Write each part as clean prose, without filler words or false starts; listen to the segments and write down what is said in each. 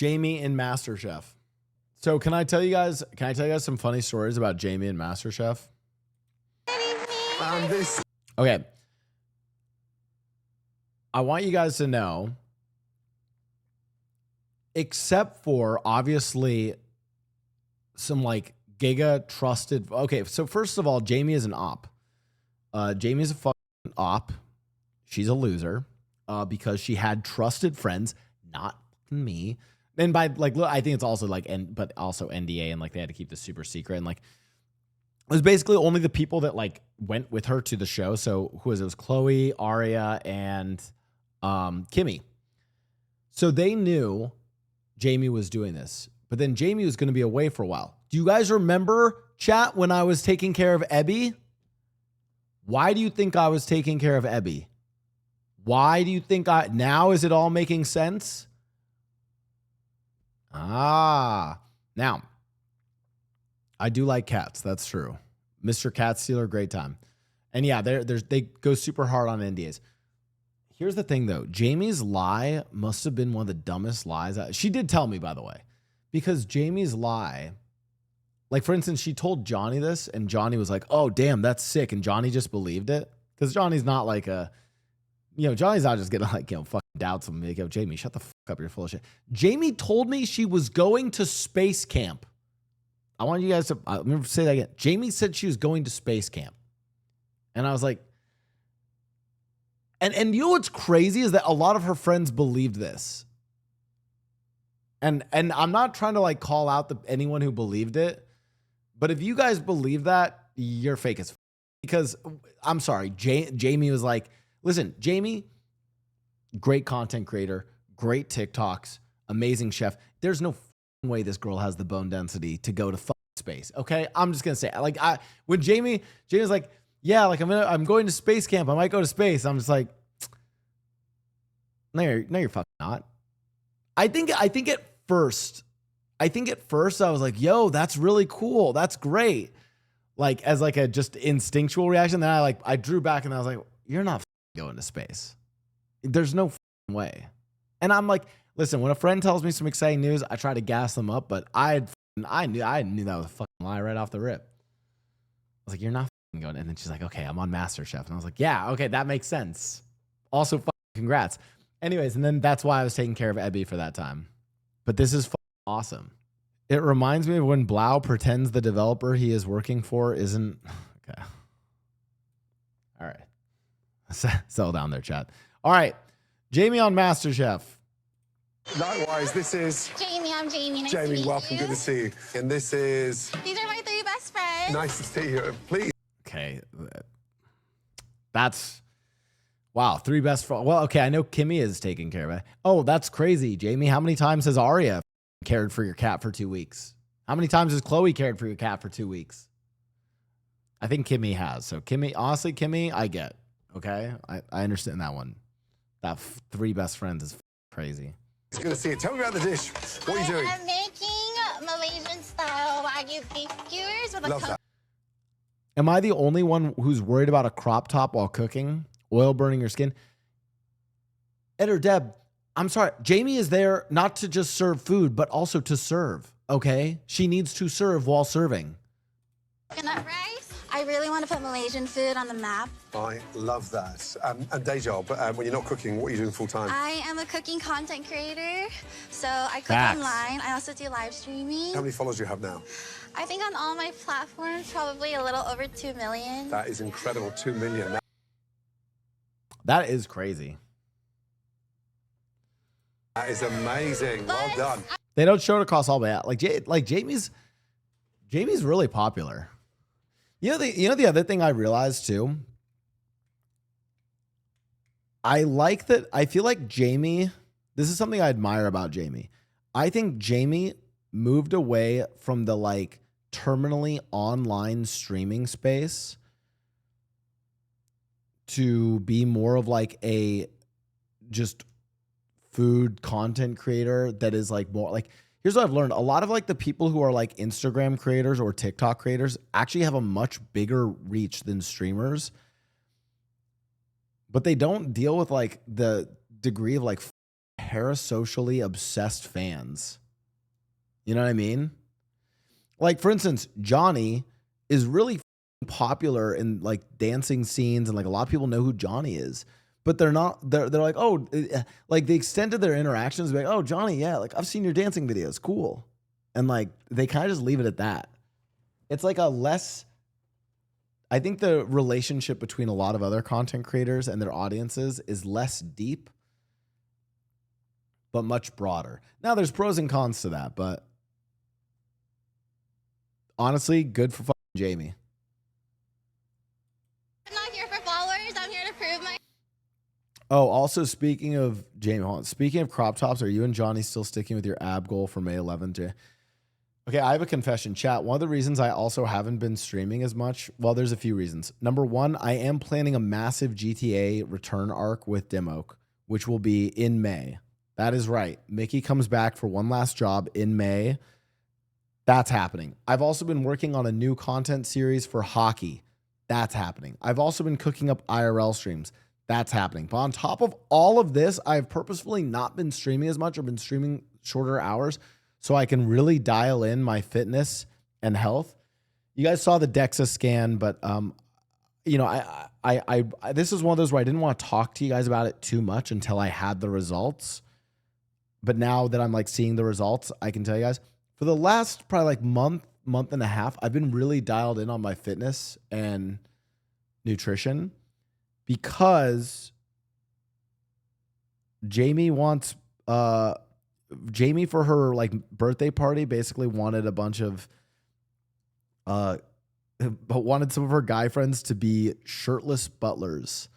Jamie in MasterChef. So can I tell you guys some funny stories about Jamie and MasterChef? Okay. I want you guys to know, except for obviously some like giga trusted. Okay, so first of all, Jamie is an op. Jamie's a fucking op. She's a loser because she had trusted friends, not me. And by like, I think it's also like, but also NDA, and like they had to keep this super secret, and like it was basically only the people that like went with her to the show. So who was it? It was Chloe, Aria, and Kimmy. So they knew Jamie was doing this, but then Jamie was going to be away for a while. Do you guys remember, chat, when I was taking care of Ebby? Why do you think I was taking care of Ebby? Why do you think now is it all making sense? Now I do like cats. That's true. Mr. Cat Stealer, great time. And yeah, they go super hard on NDAs. Here's the thing though. Jamie's lie must have been one of the dumbest lies. She did tell me, by the way, because Jamie's lie, like for instance, she told Johnny this and Johnny was like, oh damn, that's sick. And Johnny just believed it. Because Johnny's not like Johnny's not just gonna like, fucking doubt something. Like, yo, Jamie, shut the fuck up. You're full of shit. Jamie told me she was going to space camp. I want you guys to let me say that again. Jamie said she was going to space camp. And I was like, and you know what's crazy is that a lot of her friends believed this. And I'm not trying to like call out anyone who believed it, but if you guys believe that, you're fake as fuck. Because I'm sorry, Jamie was like, listen, Jamie, great content creator, great TikToks, amazing chef. There's no way this girl has the bone density to go to space. Okay, I'm just gonna say, like, when Jamie was like, yeah, like I'm going to space camp. I might go to space. I'm just like, no, you're fucking not. I think at first I was like, yo, that's really cool. That's great. Like as like a just instinctual reaction. Then I drew back and I was like, you're not going to space. There's no way. And I'm like, listen, when a friend tells me some exciting news, I try to gas them up, but I knew that was a fucking lie right off the rip. I was like, you're not going. And then she's like, okay, I'm on MasterChef. And I was like, yeah, okay, that makes sense. Also, congrats. Anyways, and then that's why I was taking care of Ebby for that time. But this is awesome. It reminds me of when Blau pretends the developer he is working for isn't. Okay. All right. Settle down there, chat. All right. Jamie on MasterChef. Likewise, this is Jamie. I'm Jamie. Nice to Jamie, meet welcome. you. Good to see you. And this is. These are my 3 best friends. Nice to see you. Please. Okay. That's. Wow. 3 best friends. Well, okay. I know Kimmy is taking care of it. Oh, that's crazy, Jamie. How many times has Aria cared for your cat for 2 weeks? How many times has Chloe cared for your cat for 2 weeks? I think Kimmy has. So Kimmy, honestly, Kimmy, I get. Okay. I understand that one. That 3 best friends is crazy. It's good to see you. Tell me about the dish. What are you doing? I'm making Malaysian style Wagyu beef skewers with Love that. Am I the only one who's worried about a crop top while cooking? Oil burning your skin? Ed or Deb, I'm sorry. Jamie is there not to just serve food, but also to serve. Okay? She needs to serve while serving. Coconut rice. I really want to put Malaysian food on the map. I love that. And day job, when you're not cooking, what are you doing full time? I am a cooking content creator, so I cook Facts. online. I also do live streaming. How many followers do you have now? I think on all my platforms, probably a little over 2 million. That is incredible. 2 million. That is crazy. That is amazing. Well done. They don't show it across all, but like Jamie's really popular. You know the other thing I realized too. I like that. I feel like Jamie. This is something I admire about Jamie. I think Jamie moved away from the like terminally online streaming space to be more of like a just food content creator that is like more like, here's what I've learned. A lot of like the people who are like Instagram creators or TikTok creators actually have a much bigger reach than streamers, but they don't deal with like the degree of like parasocially obsessed fans. You know what I mean? Like, for instance, Johnny is really popular in like dancing scenes, and like a lot of people know who Johnny is, but they're like, oh, like the extent of their interactions, like, oh, Johnny, yeah, like I've seen your dancing videos, cool. And like they kind of just leave it at that. It's like I think the relationship between a lot of other content creators and their audiences is less deep, but much broader. Now there's pros and cons to that, but honestly, good for fucking Jamie. I'm not here for followers. I'm here to prove my. Oh, also speaking of Jamie, hold on. Speaking of crop tops, are you and Johnny still sticking with your ab goal for May 11th? Okay, I have a confession, chat. One of the reasons I also haven't been streaming as much, well, there's a few reasons. Number one, I am planning a massive GTA return arc with Dimoke, which will be in May. That is right. Mickey comes back for one last job in May. That's happening. I've also been working on a new content series for hockey. That's happening. I've also been cooking up IRL streams. That's happening. But on top of all of this, I've purposefully not been streaming as much or been streaming shorter hours so I can really dial in my fitness and health. You guys saw the DEXA scan, but you know, I this is one of those where I didn't want to talk to you guys about it too much until I had the results. But now that I'm like seeing the results, I can tell you guys for the last probably like month and a half, I've been really dialed in on my fitness and nutrition because Jamie wants Jamie for her like birthday party basically wanted a bunch of wanted some of her guy friends to be shirtless butlers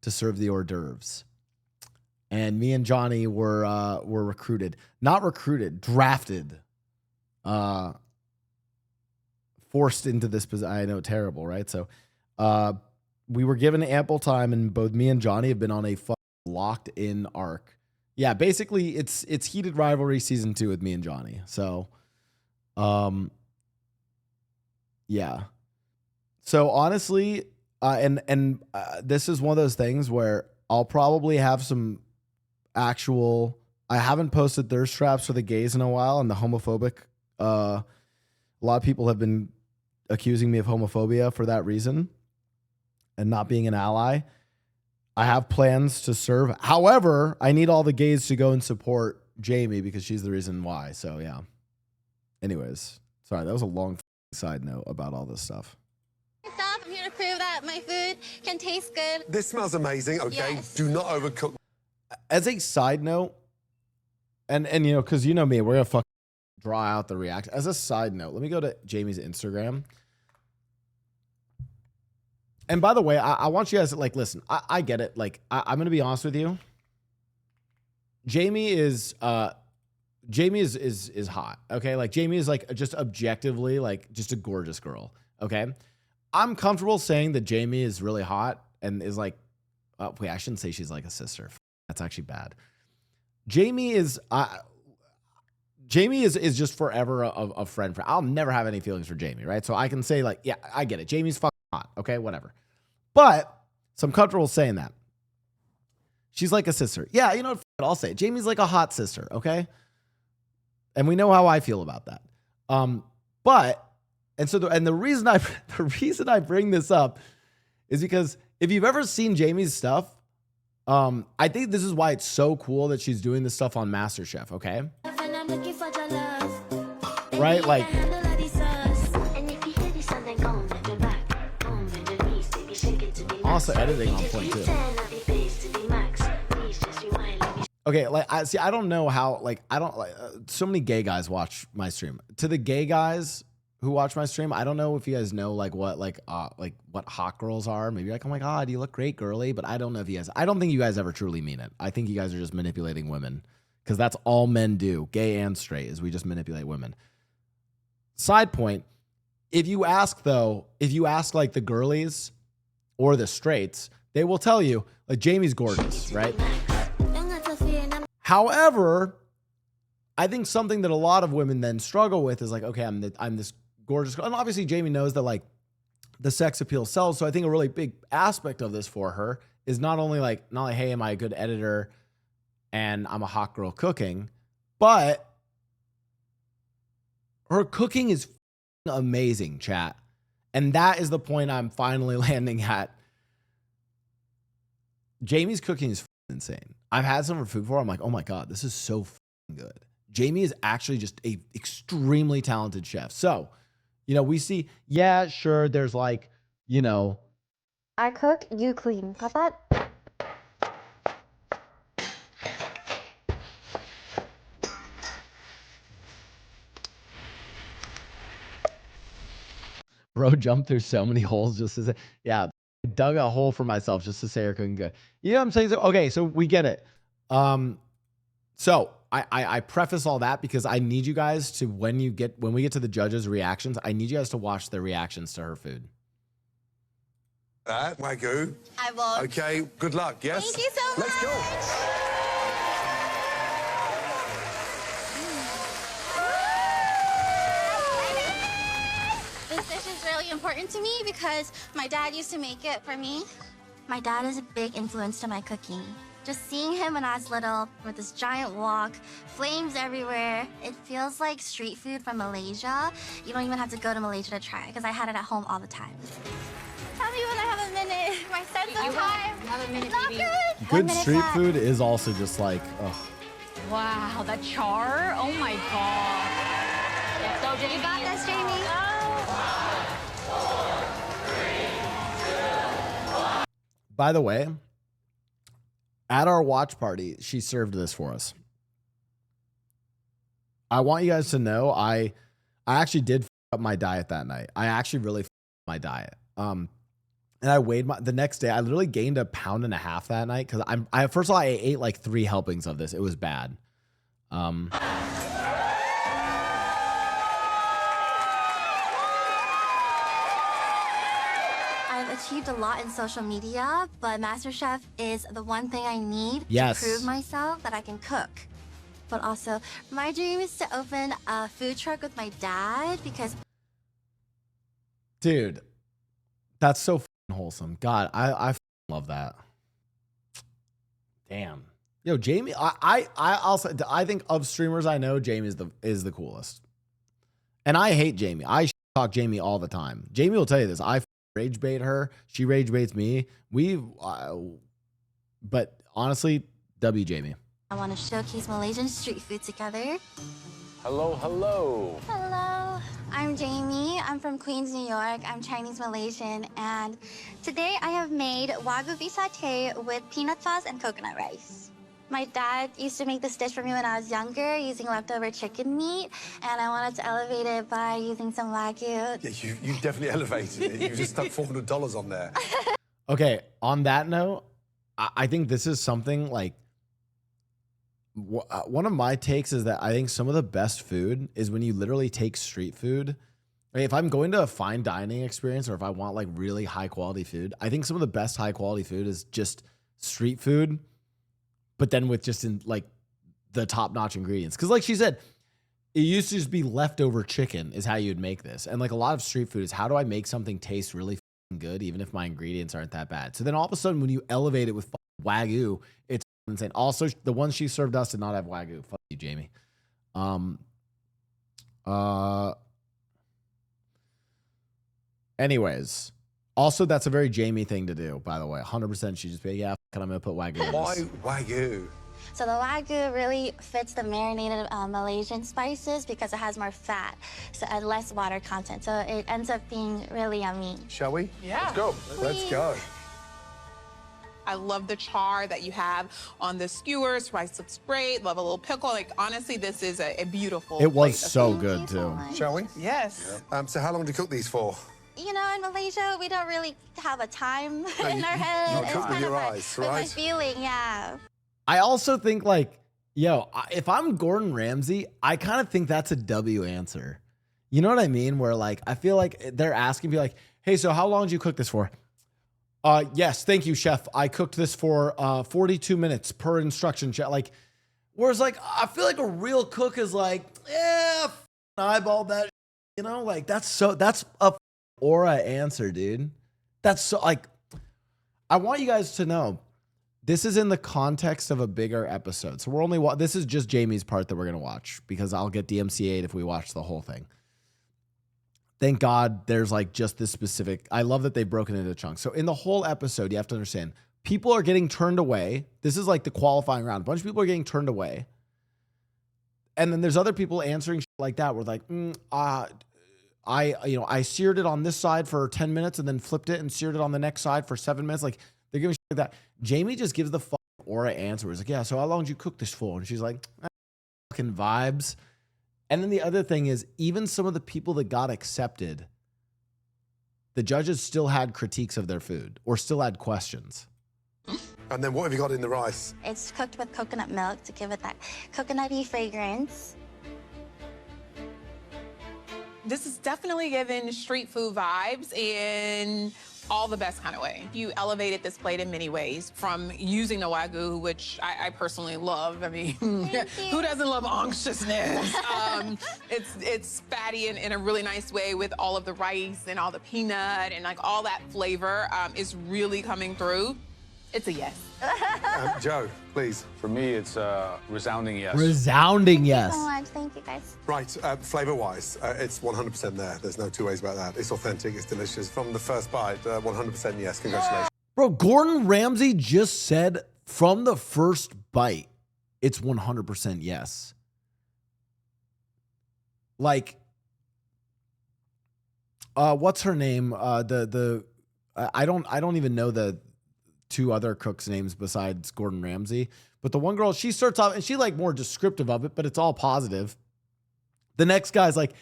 to serve the hors d'oeuvres. And me and Johnny were drafted, forced into this position. I know, terrible, right? So we were given ample time, and both me and Johnny have been on a locked in arc. Yeah, basically it's heated rivalry season 2 with me and Johnny. So, yeah. So honestly, this is one of those things where I'll probably have some actual. I haven't posted thirst traps for the gays in a while, and the homophobic. A lot of people have been accusing me of homophobia for that reason, and not being an ally. I have plans to serve. However, I need all the gays to go and support Jamie because she's the reason why. So yeah. Anyways, sorry, that was a long side note about all this stuff. I'm here to prove that my food can taste good. This smells amazing, okay? Yes. Do not overcook. As a side note, and you know, because you know me, we're going to draw out the reaction. As a side note, let me go to Jamie's Instagram. And by the way, I want you guys to like, listen, I get it. Like, I'm going to be honest with you. Jamie is hot. Okay. Like Jamie is like just objectively, like just a gorgeous girl. Okay. I'm comfortable saying that Jamie is really hot and is like, wait, I shouldn't say she's like a sister. That's actually bad. Jamie is just forever a friend. I'll never have any feelings for Jamie. Right. So I can say like, yeah, I get it. Jamie's fucking hot. Okay, whatever. But so I'm comfortable saying that. She's like a sister. Yeah, you know what? I'll say it. Jamie's like a hot sister, okay? And we know how I feel about that. The reason I bring this up is because if you've ever seen Jamie's stuff, I think this is why it's so cool that she's doing this stuff on MasterChef, okay? Right? Like, also editing on point too. Okay, like I don't know how, like I don't like so many gay guys watch my stream. To the gay guys who watch my stream, I don't know if you guys know like what hot girls are. Maybe like, oh my god, you look great, girly. But I don't know if you guys. I don't think you guys ever truly mean it. I think you guys are just manipulating women because that's all men do, gay and straight, is we just manipulate women. Side point: if you ask like the girlies or the straights, they will tell you like Jamie's gorgeous, right? However, I think something that a lot of women then struggle with is like, okay, I'm this gorgeous girl. And obviously Jamie knows that like the sex appeal sells. So I think a really big aspect of this for her is not only, hey, am I a good editor? and I'm a hot girl cooking, but her cooking is amazing, chat. And that is the point I'm finally landing at. Jamie's cooking is insane. I've had some of her food before. I'm like, oh my God, this is so good. Jamie is actually just a extremely talented chef. So, you know, we see, yeah, sure, there's like, you know, I cook, you clean. Got that? bro jumped through so many holes just to say, yeah, I dug a hole for myself just to say her cooking good. You know what I'm saying? So, okay, so we get it. So I preface all that because I need you guys to, when we get to the judges' reactions, I need you guys to watch their reactions to her food. Wagyu. I will. Okay, good luck, yes? Thank you so much. Let's go. This dish is really important to me because my dad used to make it for me. My dad is a big influence to my cooking. Just seeing him when I was little with this giant wok, flames everywhere, it feels like street food from Malaysia. You don't even have to go to Malaysia to try it because I had it at home all the time. Tell me when I have a minute. My sense of time. You have a minute, Not baby. good. 1 Good minute street flat. food is also just like, ugh. Wow, that char. Oh my God. Let's go, Jamie. You got this, Jamie. By the way, at our watch party, she served this for us. I want you guys to know I actually did f up my diet that night. I actually really f up my diet. And I weighed the next day. I literally gained 1.5 pounds that night because first of all, I ate like 3 helpings of this. It was bad. I've achieved a lot in social media, but MasterChef is the one thing I need Yes. to prove myself that I can cook. But also, my dream is to open a food truck with my dad because Dude, that's so wholesome. God, I love that. Damn. Yo, Jamie, I'll say, I think of streamers I know, Jamie is the coolest. And I hate Jamie. I talk Jamie all the time. Jamie will tell you this. I rage bait her. She rage baits me. But honestly, W Jamie. I want to showcase Malaysian street food together. Hello, hello. Hello, I'm Jamie. I'm from Queens, New York. I'm Chinese Malaysian, and today I have made Wagyu beef satay with peanut sauce and coconut rice. My dad used to make this dish for me when I was younger using leftover chicken meat, and I wanted to elevate it by using some Wagyu. Yeah, you definitely elevated it. You just stuck $400 on there. Okay, on that note, I think this is something like one of my takes is that I think some of the best food is when you literally take street food. Like if I'm going to a fine dining experience or if I want like really high quality food, I think some of the best high quality food is just street food, but then with just in like the top notch ingredients. Cause like she said, it used to just be leftover chicken is how you'd make this. And like a lot of street food is how do I make something taste really good even if my ingredients aren't that bad. So then all of a sudden when you elevate it with Wagyu, it's insane. Also, the one she served us did not have Wagyu. Fuck you, Jamie. Anyways, also that's a very Jamie thing to do, by the way. 100% she just be, yeah, I'm gonna put Wagyu in Why this. Wagyu? So the Wagyu really fits the marinated Malaysian spices because it has more fat, and less water content. So it ends up being really yummy. Shall we? Yeah. Let's go. Let's go. I love the char that you have on the skewers. Rice looks great. Love a little pickle. Like, honestly, this is a beautiful It was plate of so food. good Thank you so too. much. Shall we? Yes. So how long do you cook these for? You know, in Malaysia, we don't really have a time in you- our head. you It's cook with kind your of eyes, with my right? feeling, yeah. I also think like, yo, if I'm Gordon Ramsay, I kind of think that's a W answer. You know what I mean? Where like, I feel like they're asking me like, hey, so how long did you cook this for? Yes, thank you, chef. I cooked this for 42 minutes per instruction, chef. Like, whereas like, I feel like a real cook is like, yeah, eyeball that, you know, like that's a aura answer, dude. That's so like, I want you guys to know this is in the context of a bigger episode. So we're only this is just Jamie's part that we're gonna watch because I'll get DMCA'd if we watch the whole thing. Thank God there's like just this specific. I love that they've broken it into chunks. So in the whole episode, you have to understand people are getting turned away. This is like the qualifying round. A bunch of people are getting turned away. And then there's other people answering shit like that. We're like, I seared it on this side for 10 minutes and then flipped it and seared it on the next side for 7 minutes. Like they're giving shit like that. Jamie just gives the fucking aura answer. He's like, yeah, so how long did you cook this for? And she's like, fucking vibes. And then the other thing is, even some of the people that got accepted, the judges still had critiques of their food or still had questions. And then what have you got in the rice? It's cooked with coconut milk to give it that coconutty fragrance. This is definitely giving street food vibes in all the best kind of way. You elevated this plate in many ways, from using the Wagyu, which I personally love. I mean, who doesn't love unctuousness? It's fatty in a really nice way with all of the rice and all the peanut and like all that flavor is really coming through. It's a yes. Joe, please. For me, it's a resounding yes. Resounding yes. So much. Thank you, guys. Right, flavor-wise, it's 100% there. There's no two ways about that. It's authentic, it's delicious. From the first bite, 100% yes. Congratulations. Bro, Gordon Ramsay just said from the first bite, it's 100% yes. Like, what's her name? I don't even know the two other cooks' names besides Gordon Ramsay. But the one girl, she starts off and she like more descriptive of it, but it's all positive. The next guy's like,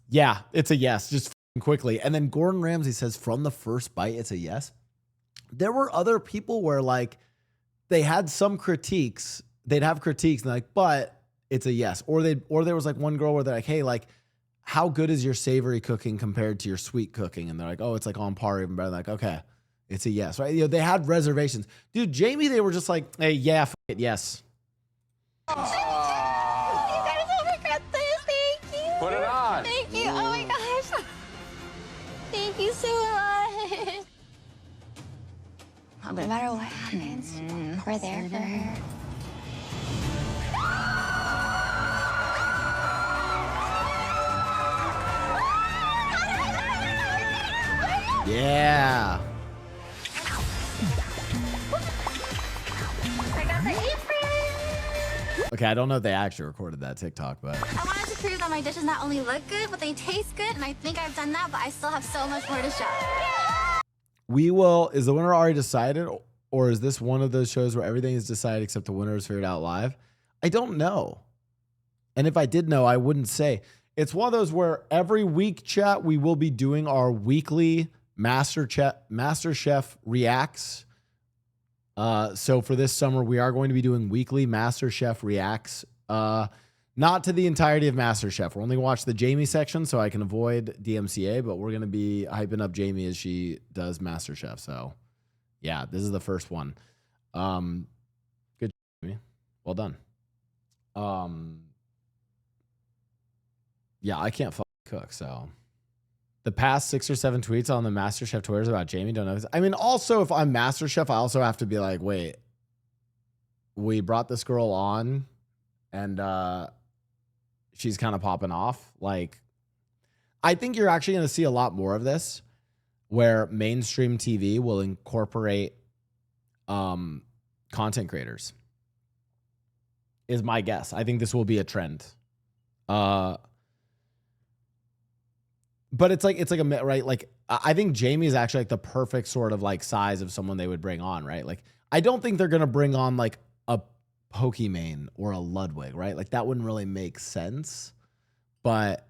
yeah, it's a yes, just quickly. And then Gordon Ramsay says from the first bite, it's a yes. There were other people where like they had some critiques. They'd have critiques and like, but it's a yes. Or there was like one girl where they're like, hey, like, how good is your savory cooking compared to your sweet cooking? And they're like, oh, it's like on par, even better. Like, okay. It's a yes, right? You know, they had reservations. Dude, Jamie, they were just like, hey, yeah, it, yes. You guys will regret this. Thank you. Put it on. Thank you. Oh my gosh. Thank you so much. No matter what happens, we're there for her. Yeah. Okay, I don't know if they actually recorded that TikTok, but I wanted to prove that my dishes not only look good, but they taste good, and I think I've done that, but I still have so much more to show. we will. Is the winner already decided, or is this one of those shows where everything is decided except the winner is figured out live? I don't know. And if I did know, I wouldn't say. It's one of those where every week, chat, we will be doing our weekly MasterChef reacts. So for this summer, we are going to be doing weekly MasterChef reacts. Not to the entirety of MasterChef. We're only going to watch the Jamie section so I can avoid DMCA, but we're going to be hyping up Jamie as she does MasterChef. So yeah, this is the first one. Good, Jamie. Well done. Yeah, I can't fucking cook, so. The past 6 or 7 tweets on the MasterChef Twitters about Jamie don't know this. I mean, also, if I'm MasterChef, I also have to be like, wait, we brought this girl on and she's kind of popping off. Like, I think you're actually going to see a lot more of this where mainstream TV will incorporate content creators, is my guess. I think this will be a trend. But it's like a right. Like I think Jamie is actually like the perfect sort of like size of someone they would bring on, right? Like I don't think they're gonna bring on like a Pokimane or a Ludwig, right? Like that wouldn't really make sense. But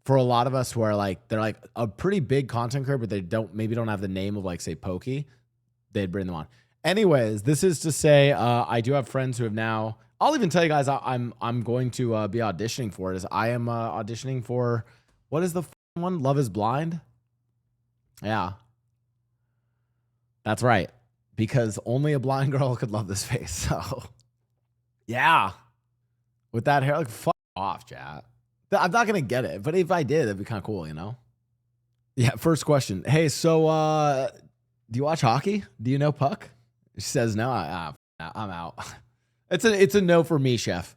for a lot of us who are like they're like a pretty big content creator, but they maybe don't have the name of like say Pokey, they'd bring them on. Anyways, this is to say I do have friends who have now. I'll even tell you guys I'm going to be auditioning for it. Is I am auditioning for what is the one? Love is Blind? Yeah. That's right. Because only a blind girl could love this face. So, yeah. With that hair, like, fuck off, chat. I'm not going to get it. But if I did, it'd be kind of cool, you know? Yeah, first question. Hey, so, do you watch hockey? Do you know Puck? She says no. I'm out. It's a no for me, chef.